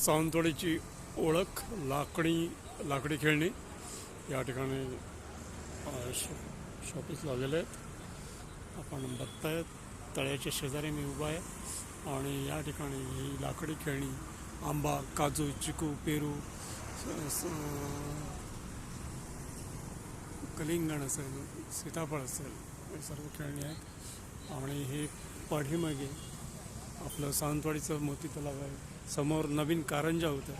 सावंतवाडीची ओळख लाकडी खेळणी या ठिकाणी शॉपीस लावलेले आहेत. आपण बघतायत तळ्याच्या शेजारी मी उभा आहे आणि या ठिकाणी ही लाकडी खेळणी आंबा, काजू, चिकू, पेरू, कलिंगण असेल, सीताफळ असेल, हे सर्व खेळणी आहेत. आणि हे पाठीमागे आपलं सावंतवाडीचं मोती तलाव आहे. समोर नवीन कारंजा होतं,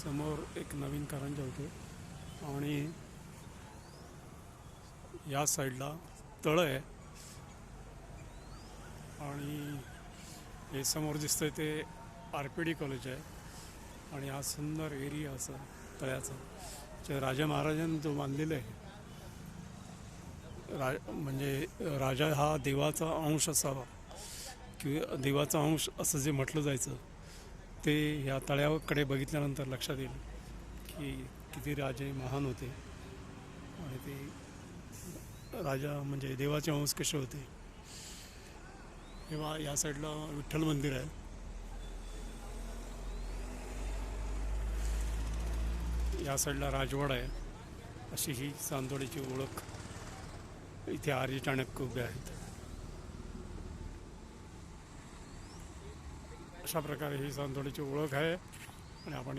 समोर एक नवीन कारंजा होते आणि या साईडला तळं आहे. आणि हे समोर दिसतंय ते RPD कॉलेज आहे. आणि हा सुंदर एरिया असा तळ्याचा जे राजा महाराजांनी जो बांधलेला आहे. म्हणजे राजा हा देवाचा अंश असावा किंवा देवाचा अंश असं जे म्हटलं जायचं ते ह्या तळ्याकडे बघितल्यानंतर लक्षात येईल की किती राजे महान होते आणि ते राजा म्हणजे देवाचे अंश कसे होते. तेव्हा या साईडला विठ्ठल मंदिर आहे. या साईडला राजवाडा आहे. अशी ही सावंतवाडीची ओळख. इथे आर्य चाणक्य उभे आहेत. अशा प्रकारे ही सावंतवाडीची ओळख आहे आणि आपण